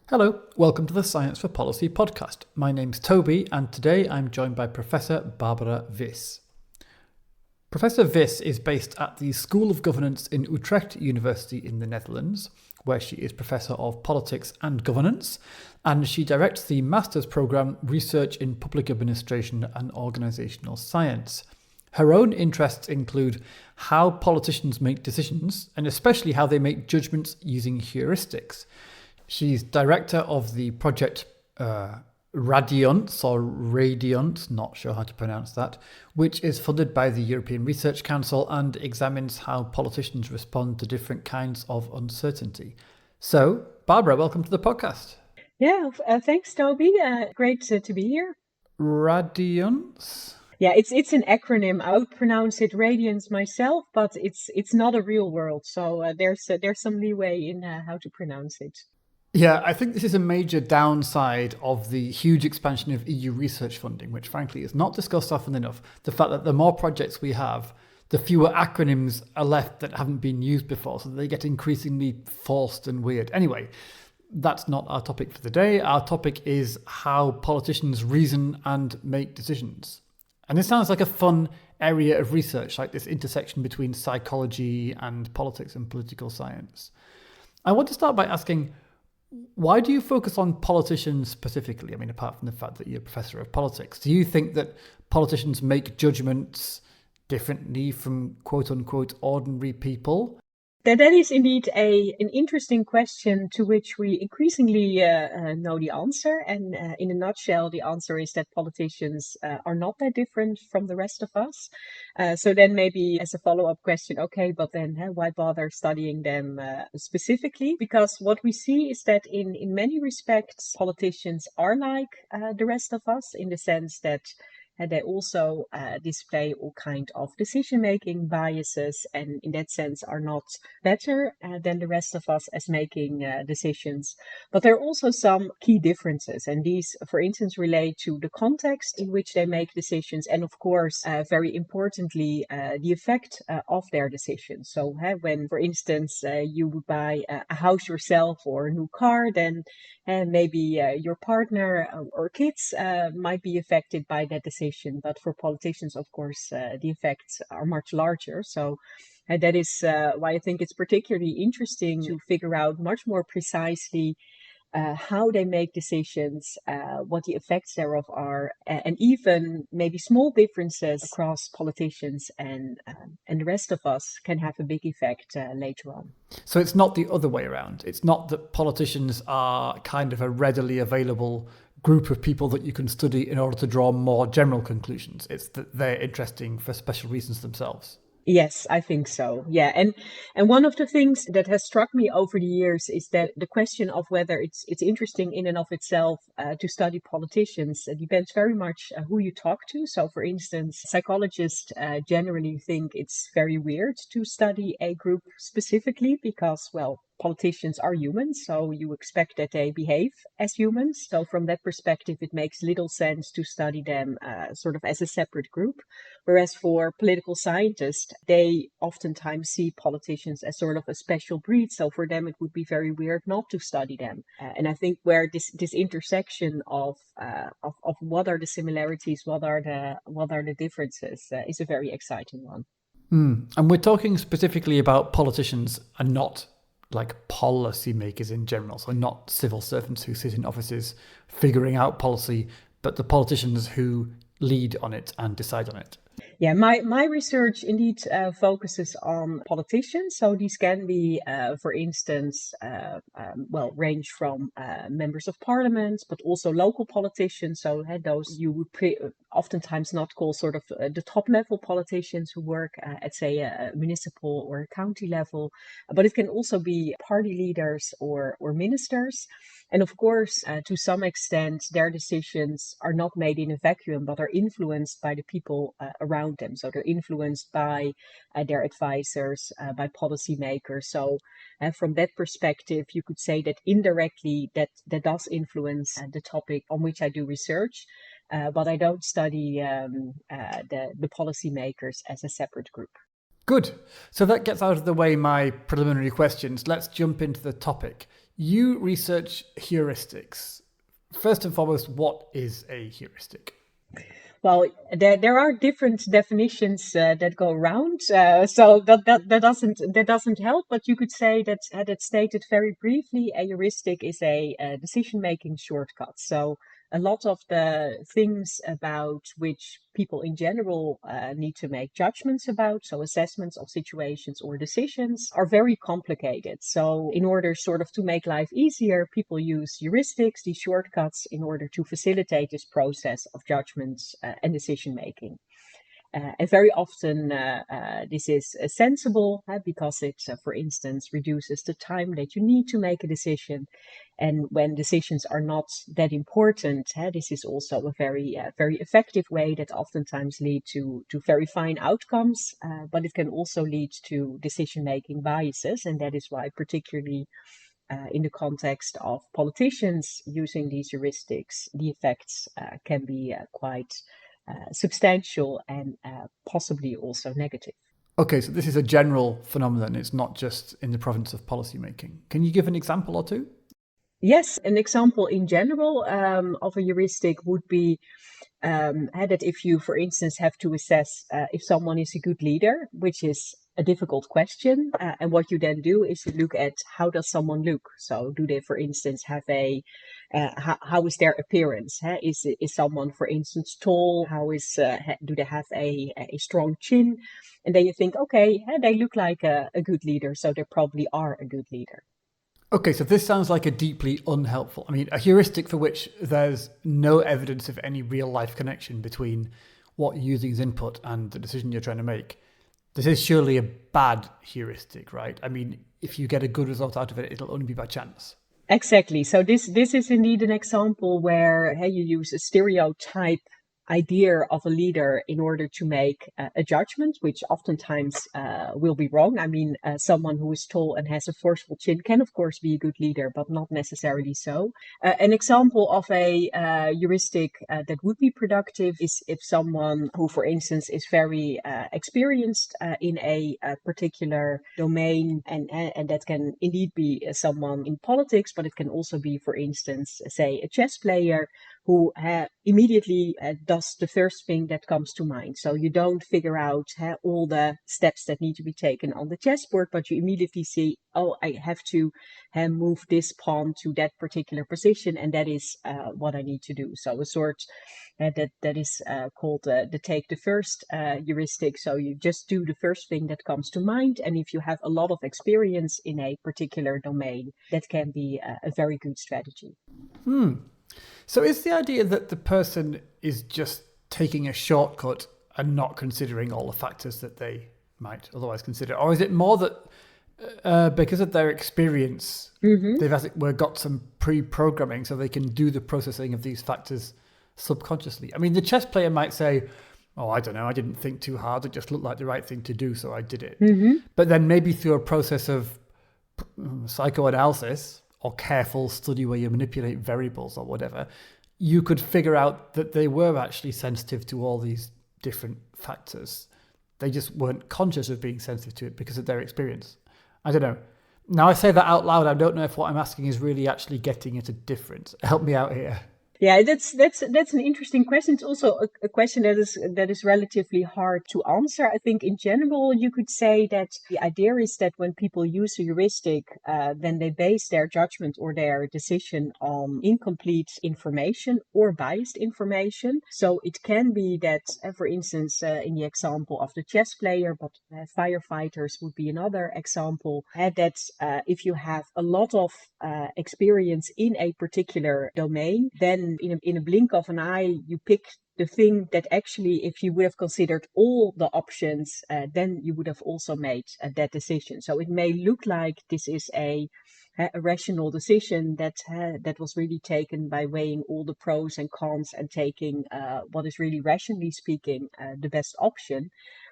Hello, welcome to the Science for Policy podcast. My name's Toby, and today I'm joined by Professor Barbara Vis. Professor Vis is based at the School of Governance in Utrecht University in the Netherlands, where she is Professor of Politics and Governance, and she directs the Master's Programme Research in Public Administration and Organisational Science. Her own interests include how politicians make decisions, and especially how they make judgments using heuristics. She's director of the project Radiant, not sure how to pronounce that, which is funded by the European Research Council and examines how politicians respond to different kinds of uncertainty. So, Barbara, welcome to the podcast. Yeah, thanks, Toby. Great to be here. Radiance? Yeah, it's an acronym. I would pronounce it radiance myself, but it's not a real word, so there's some leeway in how to pronounce it. Yeah, I think this is a major downside of the huge expansion of EU research funding, which frankly is not discussed often enough. The fact that the more projects we have, the fewer acronyms are left that haven't been used before, so they get increasingly forced and weird. Anyway, that's not our topic for the day. Our topic is how politicians reason and make decisions. And this sounds like a fun area of research, like this intersection between psychology and politics and political science. I want to start by asking, why do you focus on politicians specifically? I mean, apart from the fact that you're a professor of politics, do you think that politicians make judgments differently from quote unquote ordinary people? That is indeed an interesting question to which we increasingly know the answer. And in a nutshell, the answer is that politicians are not that different from the rest of us. So then maybe as a follow-up question, okay, but then why bother studying them specifically? Because what we see is that in many respects, politicians are like the rest of us in the sense that they also display all kind of decision-making biases, and in that sense are not better than the rest of us as making decisions. But there are also some key differences, and these, for instance, relate to the context in which they make decisions, and of course, very importantly, the effect of their decisions. So when, for instance, you would buy a house yourself or a new car, then maybe your partner or kids might be affected by that decision. But for politicians, of course, the effects are much larger. So that is why I think it's particularly interesting to figure out much more precisely how they make decisions, what the effects thereof are, and even maybe small differences across politicians and the rest of us can have a big effect later on. So it's not the other way around. It's not that politicians are kind of a readily available group of people that you can study in order to draw more general conclusions. It's that they're interesting for special reasons themselves. Yes, I think so. Yeah, and one of the things that has struck me over the years is that the question of whether it's interesting in and of itself to study politicians depends very much who you talk to. So, for instance, psychologists generally think it's very weird to study a group specifically because, well, politicians are humans, so you expect that they behave as humans. So from that perspective, it makes little sense to study them sort of as a separate group. Whereas for political scientists, they oftentimes see politicians as sort of a special breed. So for them, it would be very weird not to study them. And I think where this intersection of what are the similarities, what are the differences, is a very exciting one. And we're talking specifically about politicians and not like policymakers in general. So not civil servants who sit in offices figuring out policy, but the politicians who lead on it and decide on it. Yeah, my research indeed focuses on politicians. So these can be, for instance, range from members of parliament, but also local politicians. So those you would oftentimes not call sort of the top level politicians who work at, say, a municipal or a county level. But it can also be party leaders or ministers. And of course, to some extent, their decisions are not made in a vacuum, but are influenced by the people around them. So they're influenced by their advisors, by policymakers. So from that perspective, you could say that indirectly that does influence the topic on which I do research. But I don't study the policymakers as a separate group. Good. So that gets out of the way my preliminary questions. Let's jump into the topic. You research heuristics. First and foremost, what is a heuristic? Well, there are different definitions that go around, so that doesn't help. But you could say that stated very briefly, a heuristic is a decision-making shortcut. So a lot of the things about which people in general need to make judgments about, so assessments of situations or decisions, are very complicated. So in order sort of to make life easier, people use heuristics, these shortcuts, in order to facilitate this process of judgments and decision making. And very often this is sensible because it, for instance, reduces the time that you need to make a decision. And when decisions are not that important, this is also a very effective way that oftentimes lead to very fine outcomes, but it can also lead to decision-making biases. And that is why particularly in the context of politicians using these heuristics, the effects can be quite substantial and possibly also negative. Okay, so this is a general phenomenon. It's not just in the province of policymaking. Can you give an example or two? Yes, an example in general of a heuristic would be that if you, for instance, have to assess if someone is a good leader, which is a difficult question, and what you then do is you look at how does someone look. So, do they, for instance, have how is their appearance? Is someone, for instance, tall? Do they have a strong chin? And then you think, okay, they look like a good leader, so they probably are a good leader. Okay, so this sounds like a deeply unhelpful, a heuristic for which there's no evidence of any real life connection between what you're using as input and the decision you're trying to make. This is surely a bad heuristic, right? If you get a good result out of it, it'll only be by chance. Exactly. So this is indeed an example where you use a stereotype idea of a leader in order to make a judgment, which oftentimes will be wrong. Someone who is tall and has a forceful chin can, of course, be a good leader, but not necessarily so. An example of a heuristic that would be productive is if someone who, for instance, is very experienced in a particular domain, and that can indeed be someone in politics, but it can also be, for instance, say a chess player who immediately does the first thing that comes to mind. So you don't figure out all the steps that need to be taken on the chessboard, but you immediately see, oh, I have to move this pawn to that particular position, and that is what I need to do. So a sort that is called the take the first heuristic. So you just do the first thing that comes to mind, and if you have a lot of experience in a particular domain, that can be a very good strategy. So is the idea that the person is just taking a shortcut and not considering all the factors that they might otherwise consider? Or is it more that because of their experience, they've, as it were, got some pre-programming so they can do the processing of these factors subconsciously? The chess player might say, oh, I don't know, I didn't think too hard. It just looked like the right thing to do, so I did it. But then maybe through a process of psychoanalysis or careful study where you manipulate variables or whatever, you could figure out that they were actually sensitive to all these different factors. They just weren't conscious of being sensitive to it because of their experience. I don't know. Now I say that out loud, I don't know if what I'm asking is really actually getting at a difference. Help me out here. Yeah, that's an interesting question. It's also a question that is relatively hard to answer. I think in general, you could say that the idea is that when people use a heuristic, then they base their judgment or their decision on incomplete information or biased information. So it can be that, for instance, in the example of the chess player, but firefighters would be another example, that if you have a lot of experience in a particular domain, then in a blink of an eye, you pick the thing that actually, if you would have considered all the options, then you would have also made that decision. So it may look like this is a rational decision that was really taken by weighing all the pros and cons and taking what is really rationally speaking the best option.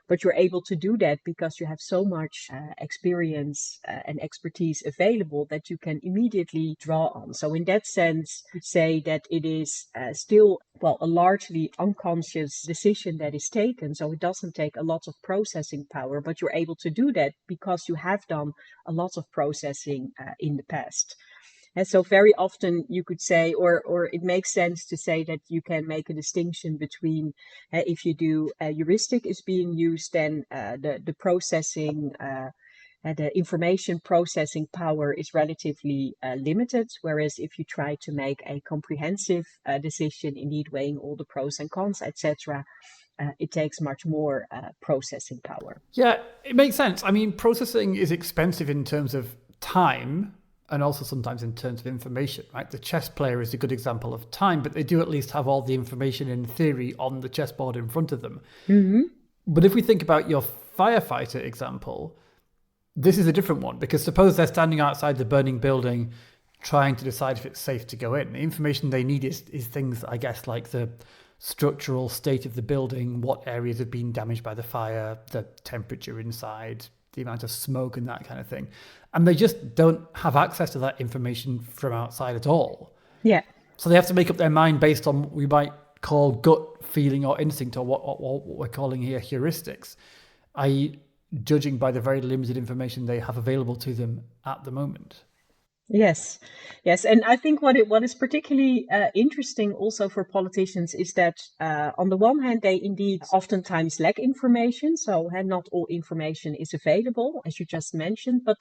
But you're able to do that because you have so much experience and expertise available that you can immediately draw on. So in that sense, you'd say that it is still, a largely unconscious decision that is taken. So it doesn't take a lot of processing power, but you're able to do that because you have done a lot of processing in the past. And so very often you could say, or it makes sense to say that you can make a distinction between if you do heuristic is being used, then the processing, the information processing power is relatively limited. Whereas if you try to make a comprehensive decision, indeed weighing all the pros and cons, etc., it takes much more processing power. Yeah, it makes sense. I mean, processing is expensive in terms of time and also sometimes in terms of information, right? The chess player is a good example of time, but they do at least have all the information in theory on the chessboard in front of them. Mm-hmm. But if we think about your firefighter example, this is a different one, because suppose they're standing outside the burning building trying to decide if it's safe to go in. The information they need is things, I guess, like the structural state of the building, what areas have been damaged by the fire, the temperature inside, the amount of smoke and that kind of thing. And they just don't have access to that information from outside at all. Yeah. So they have to make up their mind based on what we might call gut feeling or instinct, or what we're calling here heuristics, i.e. judging by the very limited information they have available to them at the moment. Yes, yes, and I think what is particularly interesting also for politicians is that on the one hand they indeed oftentimes lack information, so not all information is available, as you just mentioned, but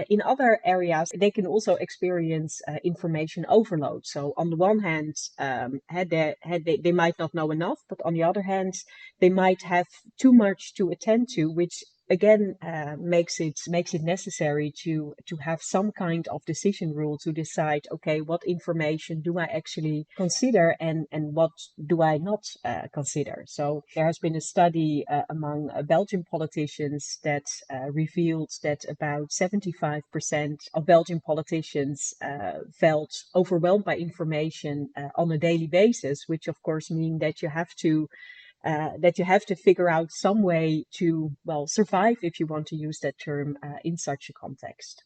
in other areas they can also experience information overload. So on the one hand, they might not know enough, but on the other hand, they might have too much to attend to, which again makes it necessary to have some kind of decision rule to decide, okay, what information do I actually consider and what do I not consider. So there has been a study among Belgian politicians that revealed that about 75% of Belgian politicians felt overwhelmed by information on a daily basis, which of course mean that you have to figure out some way to, well, survive, if you want to use that term, in such a context.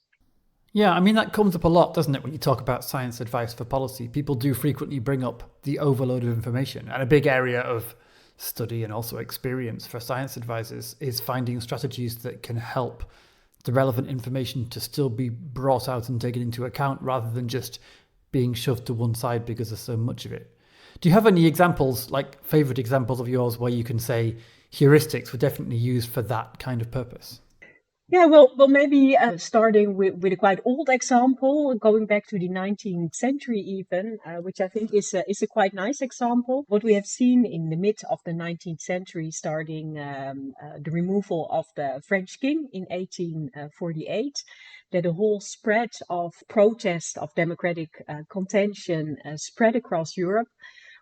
Yeah, I mean, that comes up a lot, doesn't it, when you talk about science advice for policy? People do frequently bring up the overload of information. And a big area of study and also experience for science advisors is finding strategies that can help the relevant information to still be brought out and taken into account rather than just being shoved to one side because there's so much of it. Do you have any examples, like favorite examples of yours, where you can say heuristics were definitely used for that kind of purpose? Yeah, well, maybe starting with a quite old example, going back to the 19th century even, which I think is a quite nice example. What we have seen in the mid of the 19th century, starting the removal of the French king in 1848, that a whole spread of protest, of democratic contention spread across Europe,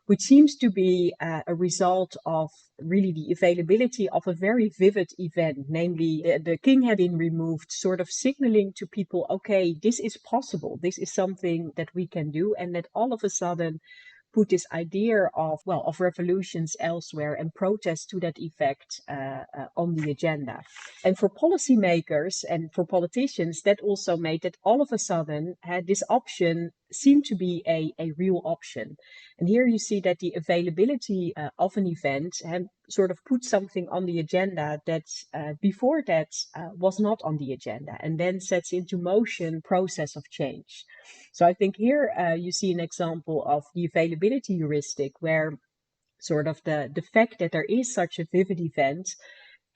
which seems to be a result of really the availability of a very vivid event, namely the king had been removed, sort of signaling to people, okay, this is possible, this is something that we can do, and that all of a sudden put this idea of, well, of revolutions elsewhere and protests to that effect on the agenda. And for policymakers and for politicians, that also made that all of a sudden this option seemed to be a real option. And here you see that the availability of an event sort of put something on the agenda that before that was not on the agenda, and then sets into motion process of change. So I think here you see an example of the availability heuristic, where sort of the fact that there is such a vivid event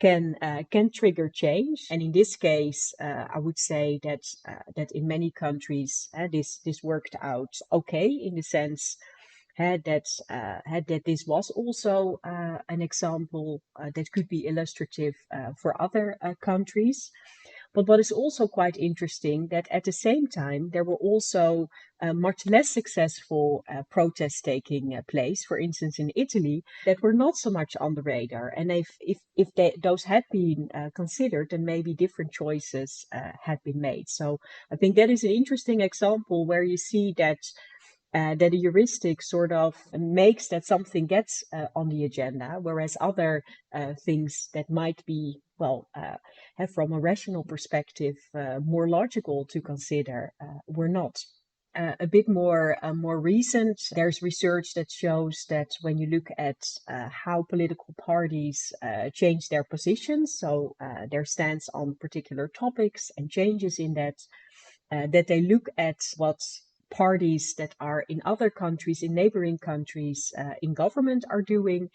can trigger change. And in this case, I would say that in many countries this worked out okay, in the sense that this was also an example that could be illustrative for other countries. But what is also quite interesting, that at the same time there were also much less successful protests taking place, for instance in Italy, that were not so much on the radar. And if those had been considered, then maybe different choices had been made. So I think that is an interesting example where you see that a heuristic sort of makes that something gets on the agenda, whereas other things that might be, well, have from a rational perspective more logical to consider were not. A bit more recent, there's research that shows that when you look at how political parties change their positions, so their stance on particular topics and changes in that, that they look at what parties that are in other countries, in neighboring countries, in government are doing,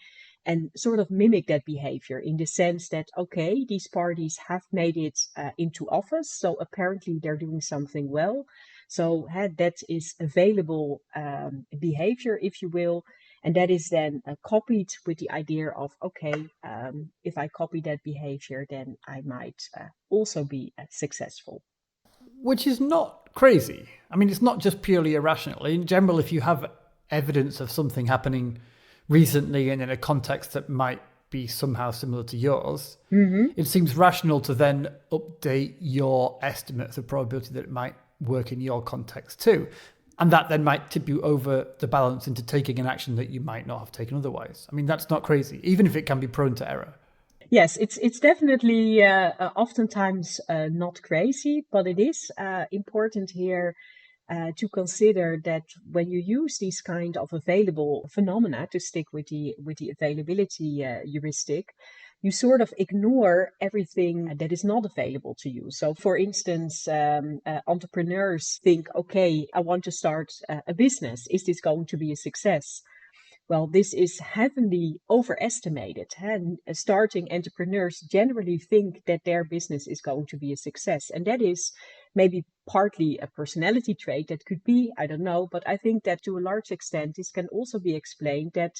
and sort of mimic that behavior in the sense that, okay, these parties have made it into office, so apparently they're doing something well. So that is available behavior, if you will, and that is then copied with the idea of, okay, if I copy that behavior, then I might also be successful. Which is not crazy. I mean, it's not just purely irrational. In general, if you have evidence of something happening recently and in a context that might be somehow similar to yours, it seems rational to then update your estimates of probability that it might work in your context too. And that then might tip you over the balance into taking an action that you might not have taken otherwise. I mean, that's not crazy, even if it can be prone to error. Yes, it's definitely oftentimes not crazy, but it is important here to consider that when you use these kind of available phenomena, to stick with the availability heuristic, you sort of ignore everything that is not available to you. So, for instance, entrepreneurs think, okay, I want to start a business. Is this going to be a success? Well, this is heavily overestimated. And starting entrepreneurs generally think that their business is going to be a success. And that is maybe partly a personality trait. That could be, I don't know. But I think that to a large extent, this can also be explained that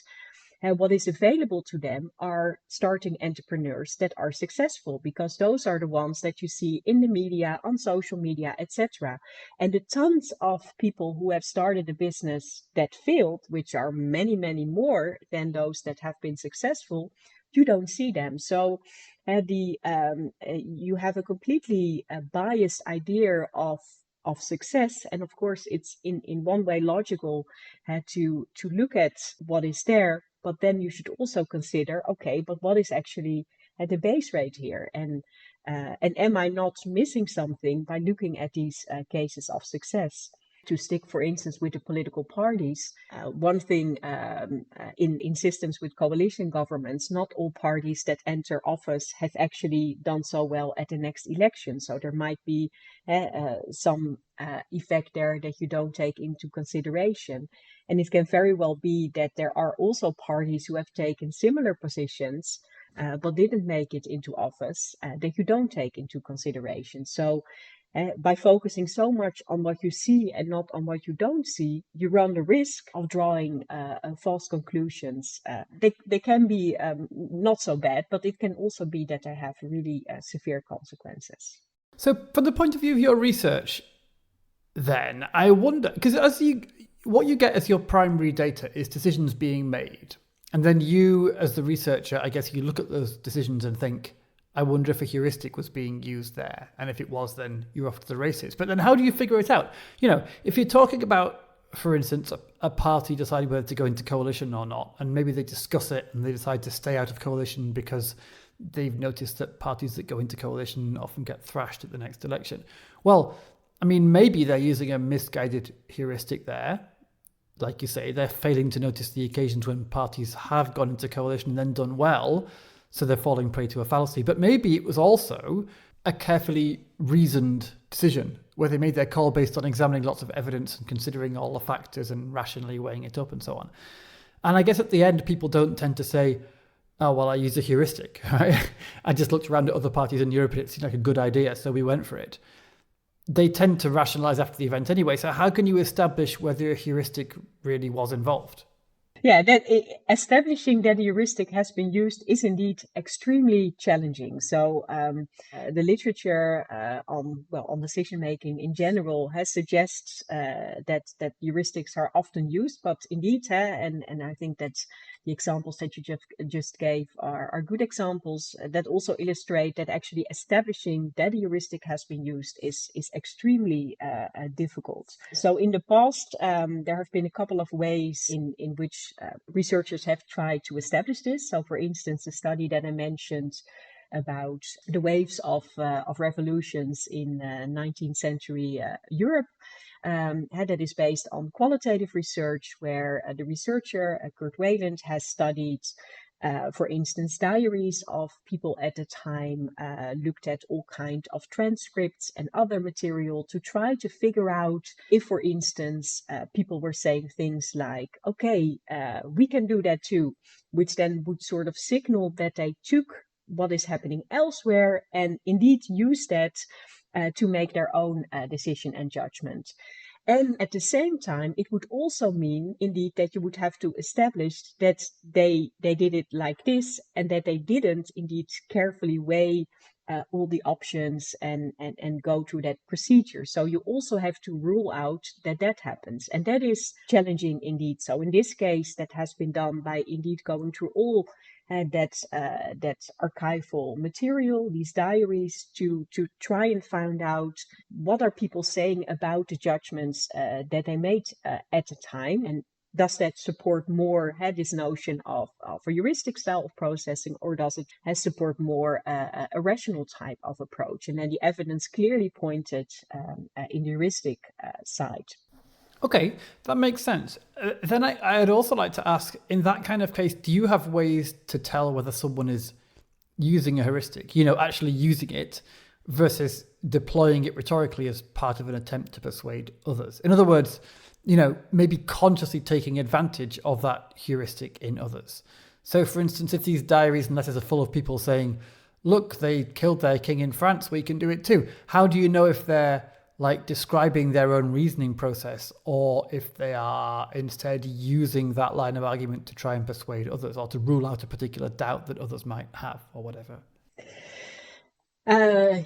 what is available to them are starting entrepreneurs that are successful, because those are the ones that you see in the media, on social media, etc. And the tons of people who have started a business that failed, which are many, many more than those that have been successful, you don't see them. So you have a completely biased idea of success, and of course it's in one way logical to look at what is there, but then you should also consider, okay, but what is actually at the base rate here, and am I not missing something by looking at these cases of success? To stick, for instance, with the political parties, one thing in systems with coalition governments, not all parties that enter office have actually done so well at the next election. So there might be some effect there that you don't take into consideration. And it can very well be that there are also parties who have taken similar positions but didn't make it into office that you don't take into consideration. So by focusing so much on what you see and not on what you don't see, you run the risk of drawing false conclusions. They can be not so bad, but it can also be that they have really severe consequences. So, from the point of view of your research, then I wonder, because what you get as your primary data is decisions being made, and then you, as the researcher, I guess you look at those decisions and think, I wonder if a heuristic was being used there. And if it was, then you're off to the races. But then how do you figure it out? If you're talking about, for instance, a party deciding whether to go into coalition or not, and maybe they discuss it and they decide to stay out of coalition because they've noticed that parties that go into coalition often get thrashed at the next election. Well, I mean, maybe they're using a misguided heuristic there. Like you say, they're failing to notice the occasions when parties have gone into coalition and then done well, so they're falling prey to a fallacy. But maybe it was also a carefully reasoned decision where they made their call based on examining lots of evidence and considering all the factors and rationally weighing it up and so on. And I guess at the end, people don't tend to say, oh, well, I used a heuristic. Right? I just looked around at other parties in Europe and it seemed like a good idea, so we went for it. They tend to rationalize after the event anyway. So how can you establish whether a heuristic really was involved? Yeah, establishing that the heuristic has been used is indeed extremely challenging. So the literature on decision making in general has suggests that heuristics are often used, but indeed, and I think that the examples that you just gave are good examples that also illustrate that actually establishing that a heuristic has been used is extremely difficult. So in the past, there have been a couple of ways in which researchers have tried to establish this. So, for instance, the study that I mentioned about the waves of revolutions in 19th century Europe, that is based on qualitative research, where the researcher, Kurt Wayland, has studied For instance, diaries of people at the time, looked at all kinds of transcripts and other material to try to figure out if, for instance, people were saying things like, okay, we can do that too, which then would sort of signal that they took what is happening elsewhere and indeed use that to make their own decision and judgment. And at the same time, it would also mean, indeed, that you would have to establish that they did it like this and that they didn't indeed carefully weigh all the options and go through that procedure. So you also have to rule out that that happens. And that is challenging indeed. So in this case, that has been done by indeed going through all that archival material, these diaries, to try and find out what are people saying about the judgments that they made at the time, and does that support more this notion of a heuristic style of processing, or does it support more a rational type of approach? And then the evidence clearly pointed in the heuristic side. Okay, that makes sense. Then I'd also like to ask, in that kind of case, do you have ways to tell whether someone is using a heuristic, actually using it, versus deploying it rhetorically as part of an attempt to persuade others? In other words, maybe consciously taking advantage of that heuristic in others. So, for instance, if these diaries and letters are full of people saying, look, they killed their king in France, we can do it too. How do you know if they're describing their own reasoning process, or if they are instead using that line of argument to try and persuade others, or to rule out a particular doubt that others might have, or whatever?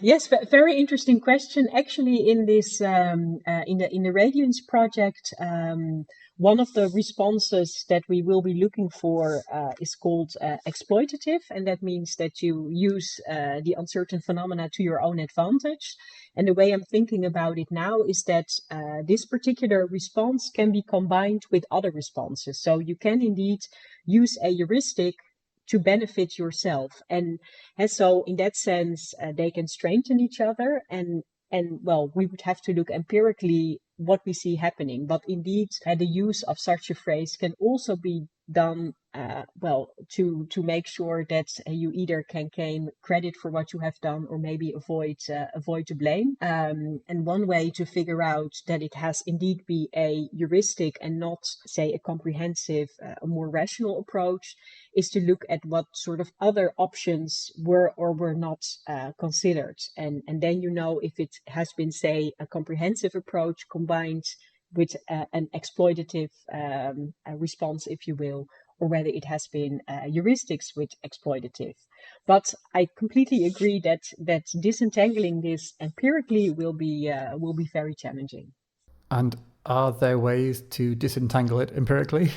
Yes, very interesting question. Actually, in this in the Radiance project, one of the responses that we will be looking for is called exploitative, and that means that you use the uncertain phenomena to your own advantage. And the way I'm thinking about it now is that this particular response can be combined with other responses. So you can indeed use a heuristic to benefit yourself, and so in that sense they can strengthen each other, and well, we would have to look empirically what we see happening, but indeed the use of such a phrase can also be done to make sure that you either can claim credit for what you have done, or maybe avoid the blame. And one way to figure out that it has indeed be a heuristic and not, say, a comprehensive, a more rational approach, is to look at what sort of other options were or were not considered, and then if it has been, say, a comprehensive approach combined with an exploitative response, if you will, or whether it has been heuristics with exploitative. But I completely agree that disentangling this empirically will be very challenging. And are there ways to disentangle it empirically?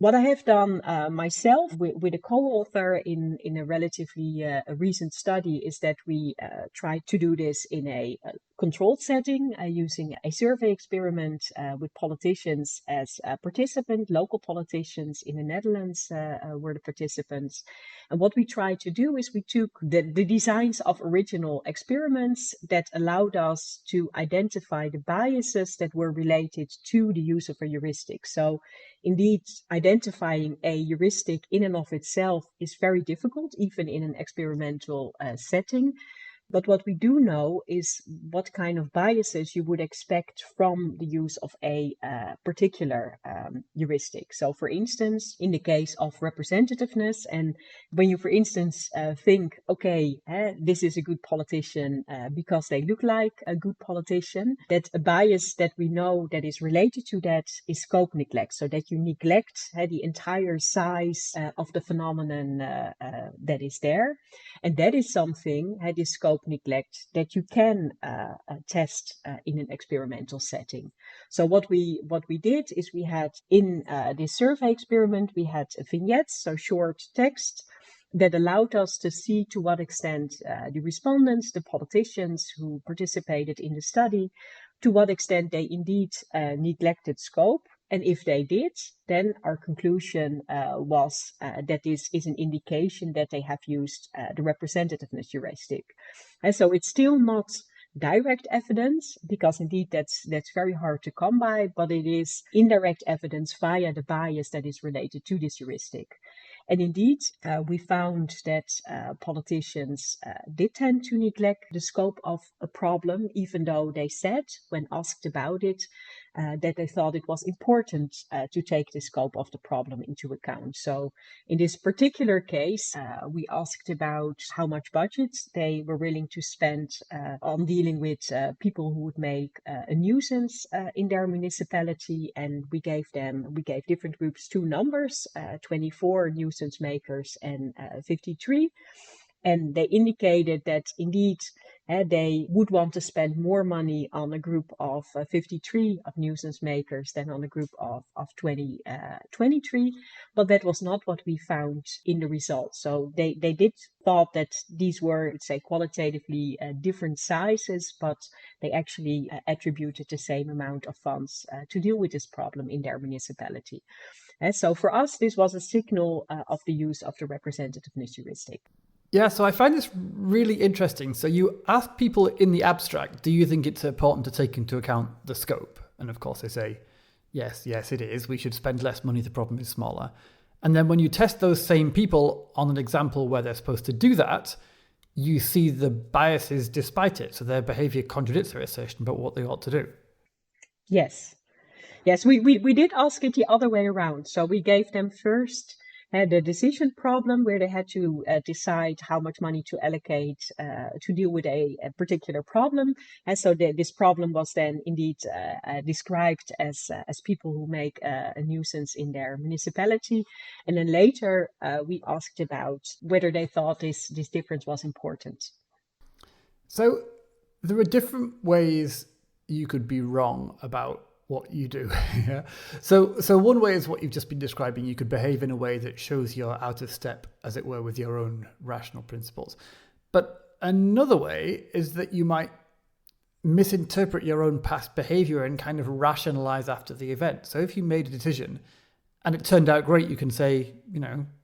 What I have done myself with a co-author in a relatively recent study is that we tried to do this in a controlled setting using a survey experiment with politicians as participants. Local politicians in the Netherlands were the participants. And what we tried to do is we took the designs of original experiments that allowed us to identify the biases that were related to the use of a heuristic. So indeed, identifying a heuristic in and of itself is very difficult, even in an experimental setting. But what we do know is what kind of biases you would expect from the use of a particular heuristic. So, for instance, in the case of representativeness, and when you, for instance, think, okay, this is a good politician because they look like a good politician, that a bias that we know that is related to that is scope neglect. So that you neglect the entire size of the phenomenon that is there. And that is something, this scope neglect, that you can test in an experimental setting. So what we did is we had in this survey experiment, we had vignettes, so short text, that allowed us to see to what extent the respondents, the politicians who participated in the study, to what extent they indeed neglected scope. And if they did, then our conclusion was that this is an indication that they have used the representativeness heuristic. And so it's still not direct evidence, because indeed that's very hard to come by, but it is indirect evidence via the bias that is related to this heuristic. And indeed, we found that politicians did tend to neglect the scope of a problem, even though they said, when asked about it, that they thought it was important to take the scope of the problem into account. So in this particular case, we asked about how much budget they were willing to spend on dealing with people who would make a nuisance in their municipality, and we gave different groups two numbers, 24 nuisance makers and 53. And they indicated that indeed they would want to spend more money on a group of 53 of nuisance makers than on a group of 23. But that was not what we found in the results. So they did thought that these were, let's say, qualitatively different sizes, but they actually attributed the same amount of funds to deal with this problem in their municipality. And so for us, this was a signal of the use of the representativeness heuristic. Yeah, so I find this really interesting. So you ask people in the abstract, do you think it's important to take into account the scope? And of course they say, yes, it is. We should spend less money. The problem is smaller. And then when you test those same people on an example where they're supposed to do that, you see the biases despite it. So their behavior contradicts their assertion about what they ought to do. Yes, we did ask it the other way around. So we gave them first the decision problem where they had to decide how much money to allocate to deal with a particular problem. And so this problem was then indeed described as people who make a nuisance in their municipality. And then later we asked about whether they thought this difference was important. So there are different ways you could be wrong about what you do. Yeah. So one way is what you've just been describing. You could behave in a way that shows you're out of step, as it were, with your own rational principles. But another way is that you might misinterpret your own past behavior and kind of rationalize after the event. So if you made a decision and it turned out great, you can say,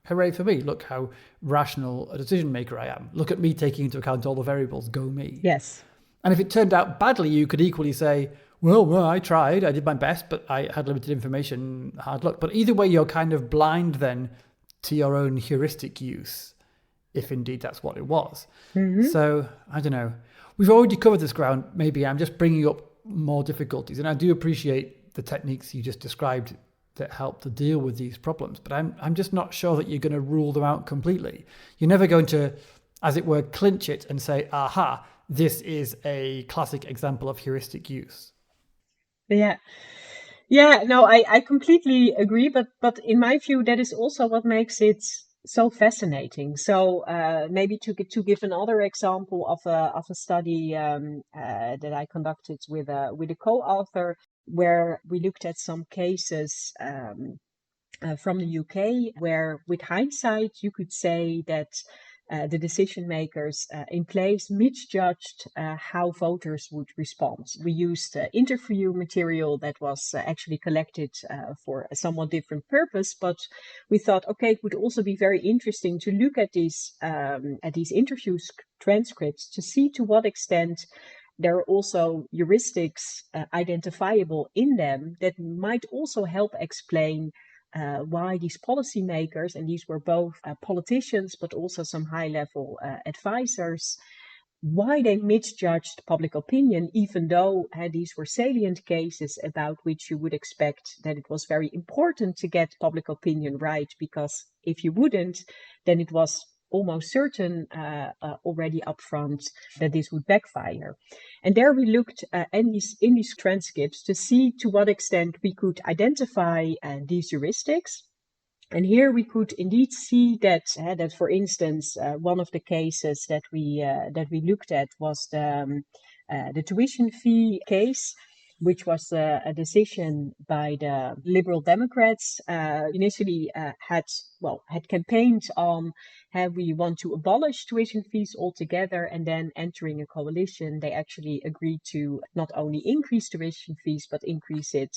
hooray for me. Look how rational a decision maker I am. Look at me taking into account all the variables. Go me. Yes. And if it turned out badly, you could equally say, well, I tried, I did my best, but I had limited information, hard luck. But either way, you're kind of blind then to your own heuristic use, if indeed that's what it was. Mm-hmm. So, I don't know. We've already covered this ground. Maybe I'm just bringing up more difficulties. And I do appreciate the techniques you just described that help to deal with these problems. But I'm just not sure that you're going to rule them out completely. You're never going to, as it were, clinch it and say, aha, this is a classic example of heuristic use. No, I completely agree, but in my view, that is also what makes it so fascinating. So maybe to give another example of a study that I conducted with a co-author, where we looked at some cases from the UK, where with hindsight you could say that the decision makers in place misjudged how voters would respond. We used interview material that was actually collected for a somewhat different purpose, but we thought, okay, it would also be very interesting to look at these interview transcripts to see to what extent there are also heuristics identifiable in them that might also help explain why these policymakers, and these were both politicians, but also some high-level advisors, why they misjudged public opinion, even though these were salient cases about which you would expect that it was very important to get public opinion right, because if you wouldn't, then it was almost certain already upfront that this would backfire. And there we looked in these transcripts to see to what extent we could identify these heuristics. And here we could indeed see that, for instance, one of the cases that we looked at was the tuition fee case, which was a decision by the Liberal Democrats. Initially had campaigned on how we want to abolish tuition fees altogether, and then entering a coalition, they actually agreed to not only increase tuition fees, but increase it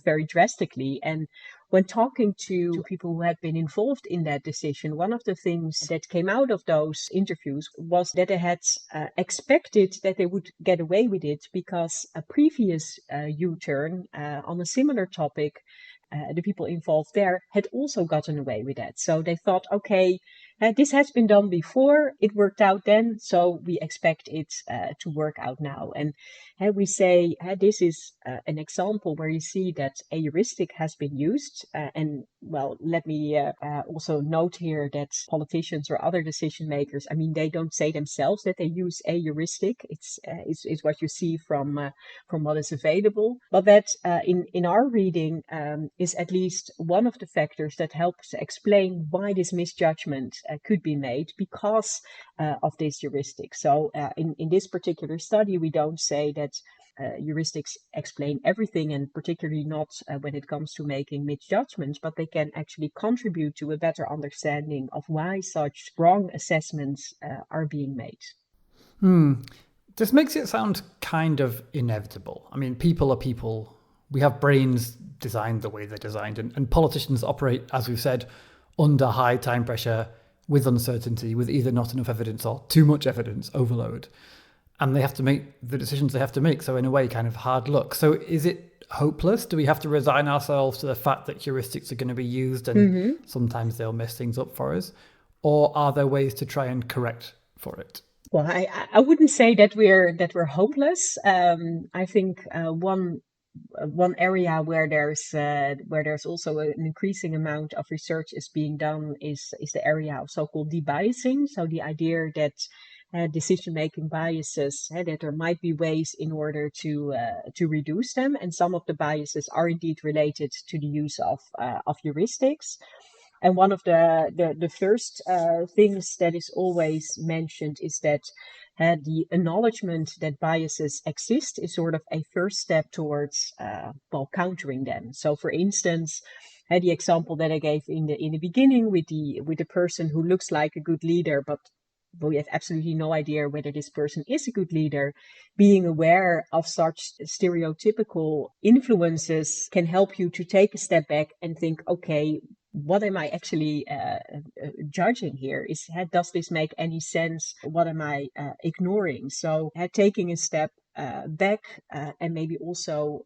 very drastically. And when talking to people who had been involved in that decision, one of the things that came out of those interviews was that they had expected that they would get away with it because a previous U-turn on a similar topic the people involved there had also gotten away with that. So they thought, okay, this has been done before, it worked out then, so we expect it to work out now. And we say this is an example where you see that a heuristic has been used. And well, let me also note here that politicians or other decision makers, I mean, they don't say themselves that they use a heuristic. It's what you see from what is available. But that in our reading is at least one of the factors that helps explain why this misjudgment could be made because of this heuristic. So in this particular study, we don't say that heuristics explain everything, and particularly not when it comes to making misjudgments, but they can actually contribute to a better understanding of why such wrong assessments are being made. This makes it sound kind of inevitable. I mean, people are people. We have brains designed the way they're designed, and politicians operate, as we've said, under high time pressure, with uncertainty, with either not enough evidence or too much evidence, overload. And they have to make the decisions they have to make. So in a way, kind of hard luck. So is it hopeless? Do we have to resign ourselves to the fact that heuristics are going to be used and sometimes they'll mess things up for us? Or are there ways to try and correct for it? Well, I wouldn't say that we're hopeless. I think one area where there's also an increasing amount of research is being done is the area of so-called debiasing. So the idea that decision-making biases, that there might be ways in order to reduce them, and some of the biases are indeed related to the use of heuristics. And one of the first things that is always mentioned is that the acknowledgement that biases exist is sort of a first step towards countering them. So, for instance, the example that I gave in the beginning with the person who looks like a good leader, but we have absolutely no idea whether this person is a good leader. Being aware of such stereotypical influences can help you to take a step back and think, okay, what am I actually judging here? Does this make any sense? What am I ignoring? So taking a step back and maybe also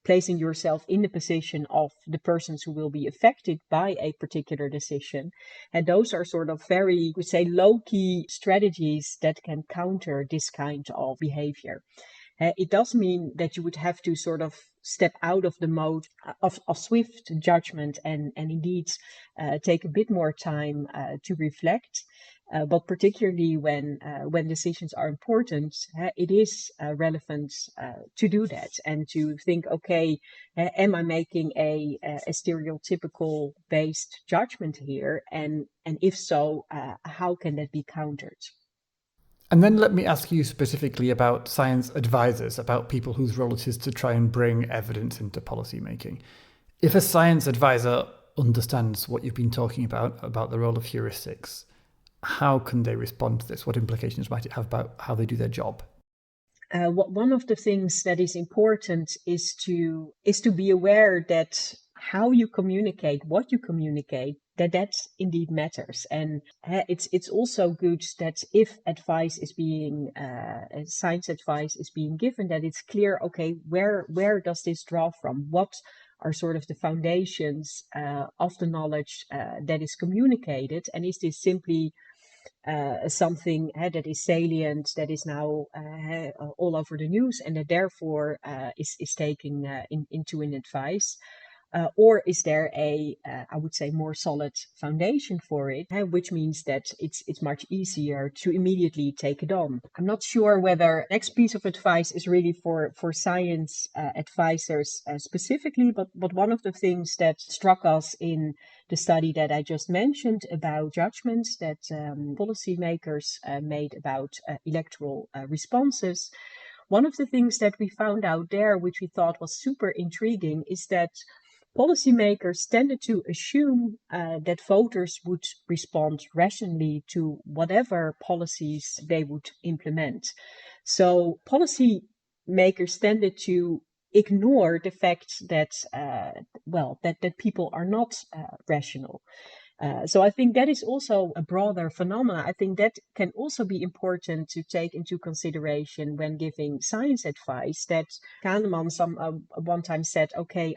placing yourself in the position of the persons who will be affected by a particular decision. And those are sort of very, we say, low-key strategies that can counter this kind of behavior. It does mean that you would have to sort of step out of the mode of swift judgment and indeed take a bit more time to reflect. But particularly when decisions are important, it is relevant to do that and to think, okay, am I making a stereotypical based judgment here? And if so, how can that be countered? And then let me ask you specifically about science advisors, about people whose role it is to try and bring evidence into policy making. If a science advisor understands what you've been talking about the role of heuristics, how can they respond to this? What implications might it have about how they do their job? One of the things that is important is to be aware that how you communicate, what you communicate, that indeed matters. And it's also good that if advice is being science advice is being given, that it's clear, okay, where does this draw from? What are sort of the foundations of the knowledge that is communicated, and is this simply something that is salient, that is now all over the news, and that therefore is taken into an advice? Or is there I would say, more solid foundation for it, which means that it's much easier to immediately take it on? I'm not sure whether the next piece of advice is really for science advisors specifically, but one of the things that struck us in the study that I just mentioned about judgments that policymakers made about electoral responses, one of the things that we found out there, which we thought was super intriguing, is that policymakers tended to assume that voters would respond rationally to whatever policies they would implement. So policymakers tended to ignore the fact that that people are not rational. So I think that is also a broader phenomena. I think that can also be important to take into consideration when giving science advice. That Kahneman one time said, "Okay,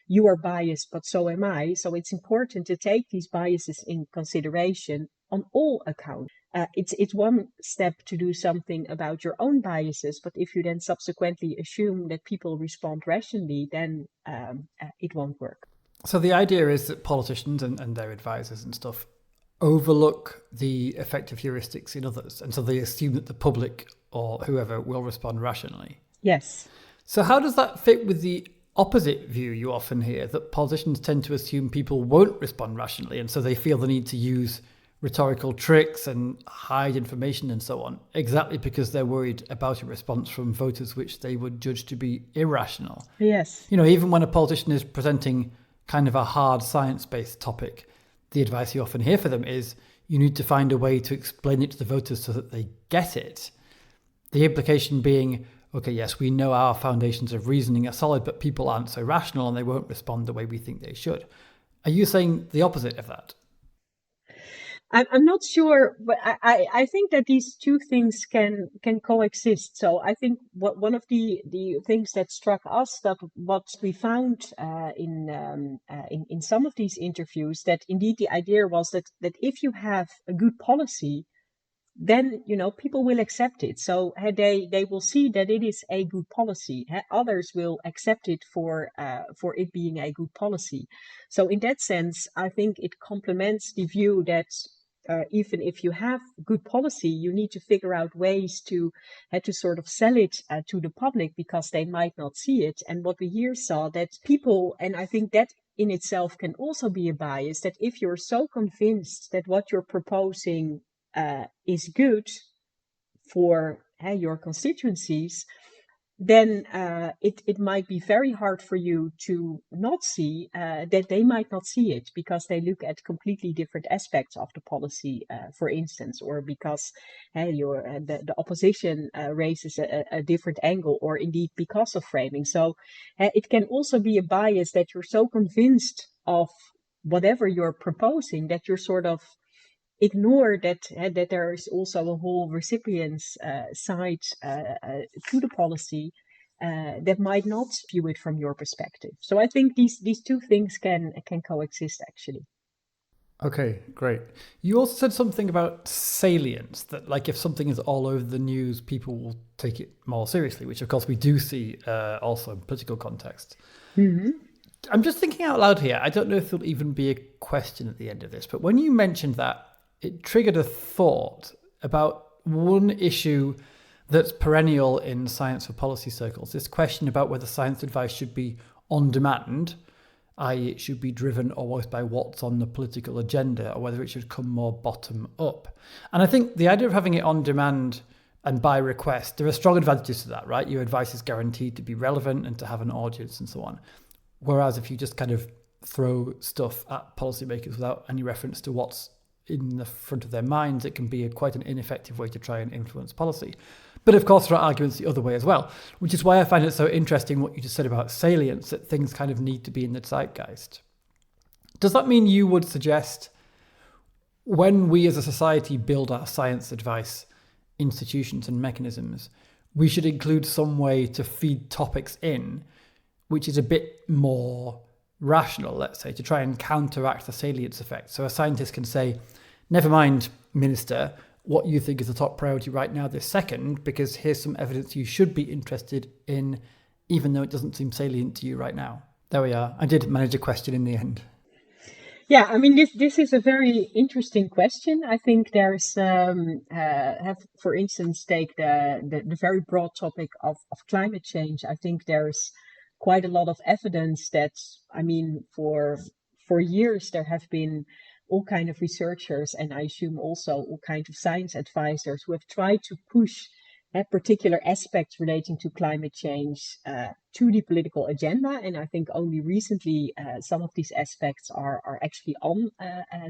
you are biased, but so am I." So it's important to take these biases in consideration on all accounts. It's one step to do something about your own biases, but if you then subsequently assume that people respond rationally, then it won't work. So the idea is that politicians and their advisors and stuff overlook the effect of heuristics in others, and so they assume that the public or whoever will respond rationally. Yes. So how does that fit with the opposite view you often hear, that politicians tend to assume people won't respond rationally, and so they feel the need to use rhetorical tricks and hide information and so on, exactly because they're worried about a response from voters which they would judge to be irrational? Yes. Even when a politician is presenting kind of a hard science-based topic, the advice you often hear for them is you need to find a way to explain it to the voters so that they get it. The implication being, okay, yes, we know our foundations of reasoning are solid, but people aren't so rational and they won't respond the way we think they should. Are you saying the opposite of that? I'm not sure, but I think that these two things can coexist. So I think one of the things that struck us, that what we found in some of these interviews, that indeed the idea was that if you have a good policy, then people will accept it. So they will see that it is a good policy. Others will accept it for it being a good policy. So in that sense, I think it complements the view that even if you have good policy, you need to figure out ways to sort of sell it to the public, because they might not see it. And what we here saw, that people, and I think that in itself can also be a bias, that if you're so convinced that what you're proposing is good for your constituencies, then it might be very hard for you to not see that they might not see it, because they look at completely different aspects of the policy, for instance, or because the opposition raises a different angle, or indeed because of framing. So it can also be a bias that you're so convinced of whatever you're proposing that you're sort of ignore that there is also a whole recipient's side to the policy that might not view it from your perspective. So I think these two things can coexist, actually. Okay, great. You also said something about salience, that like if something is all over the news, people will take it more seriously, which of course we do see also in political context. Mm-hmm. I'm just thinking out loud here. I don't know if there'll even be a question at the end of this, but when you mentioned that, it triggered a thought about one issue that's perennial in science for policy circles, this question about whether science advice should be on demand, i.e. it should be driven almost by what's on the political agenda, or whether it should come more bottom up. And I think the idea of having it on demand and by request, there are strong advantages to that, right? Your advice is guaranteed to be relevant and to have an audience and so on. Whereas if you just kind of throw stuff at policymakers without any reference to what's in the front of their minds, it can be quite an ineffective way to try and influence policy. But of course, there are arguments the other way as well, which is why I find it so interesting what you just said about salience, that things kind of need to be in the zeitgeist. Does that mean you would suggest when we as a society build our science advice institutions and mechanisms, we should include some way to feed topics in which is a bit more rational, let's say, to try and counteract the salience effect? So a scientist can say, never mind, Minister, what you think is the top priority right now this second, because here's some evidence you should be interested in, even though it doesn't seem salient to you right now. There we are. I did manage a question in the end. Yeah, I mean, this is a very interesting question. I think there's for instance, take the very broad topic of climate change. I think there's quite a lot of evidence that, I mean, for years there have been all kind of researchers, and I assume also all kinds of science advisors, who have tried to push particular aspects relating to climate change to the political agenda. And I think only recently some of these aspects are actually on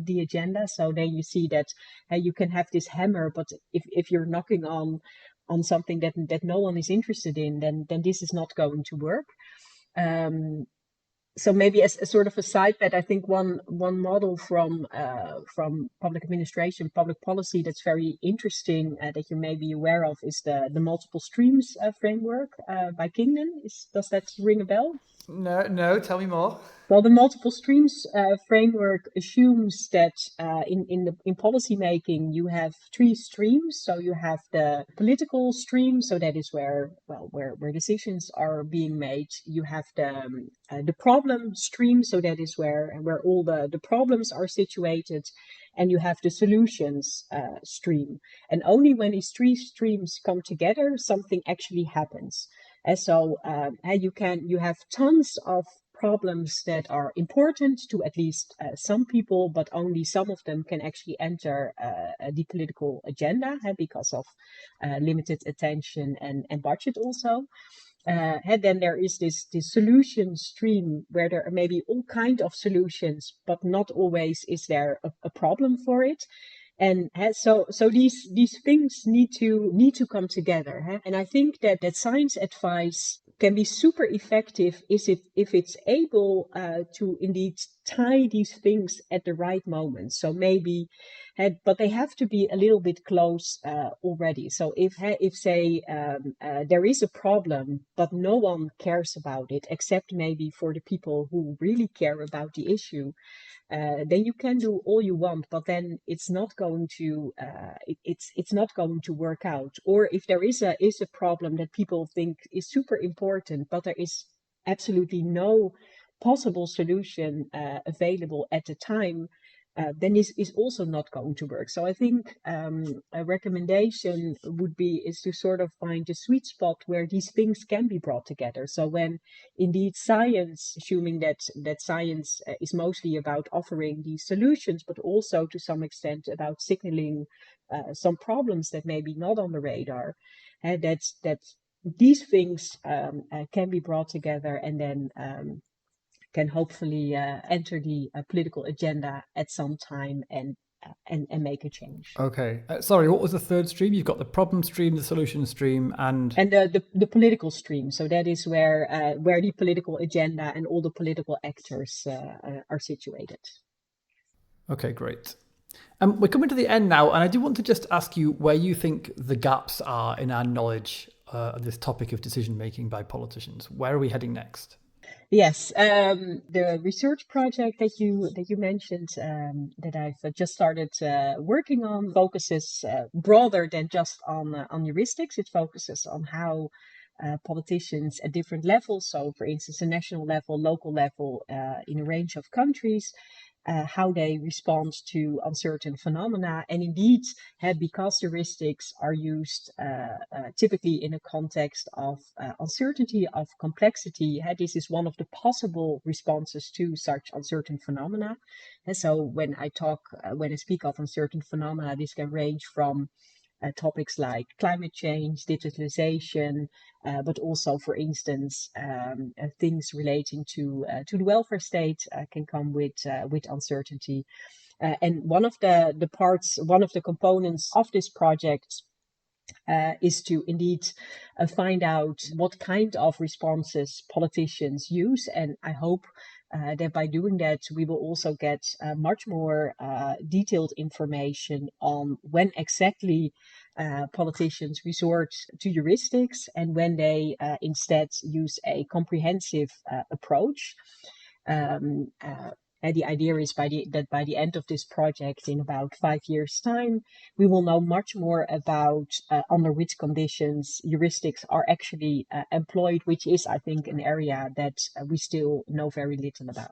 the agenda. So then you see that you can have this hammer, but if you're knocking on something that no one is interested in, then this is not going to work. So maybe as a sort of a side bet, I think one model from public administration, public policy that's very interesting that you may be aware of is the multiple streams framework by Kingdon. Does that ring a bell? No, tell me more. Well, the multiple streams framework assumes that in policy making you have three streams. So you have the political stream, so that is where decisions are being made. You have the problem stream, so that is where all the problems are situated, and you have the solutions stream. And only when these three streams come together, something actually happens. And so you have tons of problems that are important to at least some people, but only some of them can actually enter the political agenda because of limited attention and budget also. And then there is this solution stream where there are maybe all kind of solutions, but not always is there a problem for it. And so these things need to come together. And I think that science advice can be super effective if it's able to indeed tie these things at the right moment. So maybe, but they have to be a little bit close already. So if say there is a problem, but no one cares about it except maybe for the people who really care about the issue, then you can do all you want, but then it's not going to it's not going to work out. Or if there is a problem that people think is super important, but there is absolutely no possible solution available at the time, then this is also not going to work. So I think a recommendation would be is to sort of find a sweet spot where these things can be brought together. So when indeed science, assuming that science is mostly about offering these solutions, but also to some extent about signaling some problems that may be not on the radar, and that these things can be brought together and then can hopefully enter the political agenda at some time and make a change. Okay. Sorry, what was the third stream? You've got the problem stream, the solution stream, and the political stream. So that is where the political agenda and all the political actors are situated. Okay, great. We're coming to the end now, and I do want to just ask you where you think the gaps are in our knowledge of this topic of decision making by politicians. Where are we heading next? Yes, the research project that you mentioned that I've just started working on focuses broader than just on heuristics. It focuses on how politicians at different levels, so for instance, a national level, local level, in a range of countries, how they respond to uncertain phenomena. And indeed, because heuristics are used typically in a context of uncertainty, of complexity, this is one of the possible responses to such uncertain phenomena. And so when I speak of uncertain phenomena, this can range from topics like climate change, digitalization, but also, for instance, things relating to the welfare state can come with uncertainty. And one of the components of this project is to indeed find out what kind of responses politicians use. And I hope that by doing that, we will also get much more detailed information on when exactly politicians resort to heuristics and when they instead use a comprehensive approach. And the idea is that by the end of this project, in about 5 years' time, we will know much more about under which conditions heuristics are actually employed, which is, I think, an area that we still know very little about.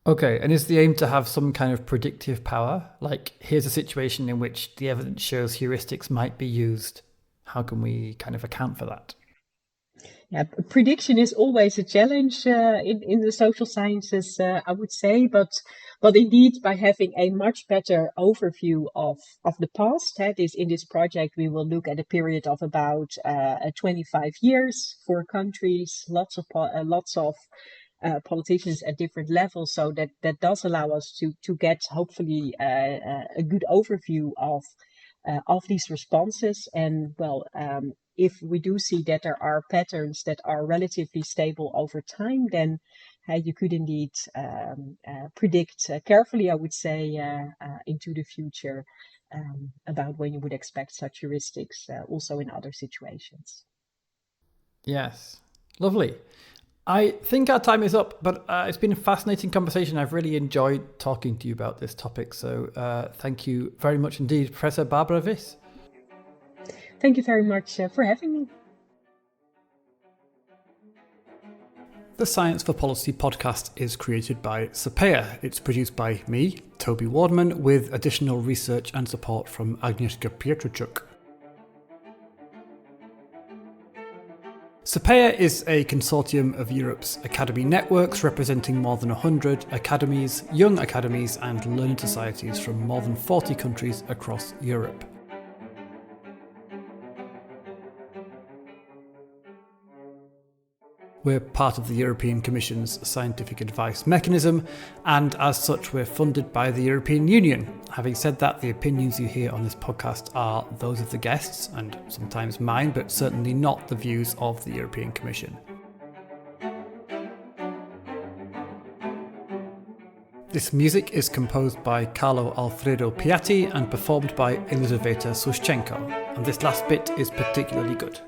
Okay, and is the aim to have some kind of predictive power? Like, here's a situation in which the evidence shows heuristics might be used. How can we kind of account for that? Yeah, prediction is always a challenge in the social sciences, I would say, but indeed, by having a much better overview of the past, in this project we will look at a period of about 25 years for countries, lots of politicians at different levels, so that does allow us to get hopefully a good overview of these responses. And if we do see that there are patterns that are relatively stable over time, then you could indeed predict carefully, I would say, into the future about when you would expect such heuristics also in other situations. Yes, lovely. I think our time is up, but it's been a fascinating conversation. I've really enjoyed talking to you about this topic. So thank you very much indeed, Professor Barbara Vis. Thank you very much for having me. The Science for Policy podcast is created by Sapea. It's produced by me, Toby Wardman, with additional research and support from Agnieszka Pietrczuk. Sapea is a consortium of Europe's academy networks representing more than 100 academies, young academies and learning societies from more than 40 countries across Europe. We're part of the European Commission's scientific advice mechanism, and as such we're funded by the European Union. Having said that, the opinions you hear on this podcast are those of the guests, and sometimes mine, but certainly not the views of the European Commission. This music is composed by Carlo Alfredo Piatti and performed by Elizaveta Sushchenko, and this last bit is particularly good.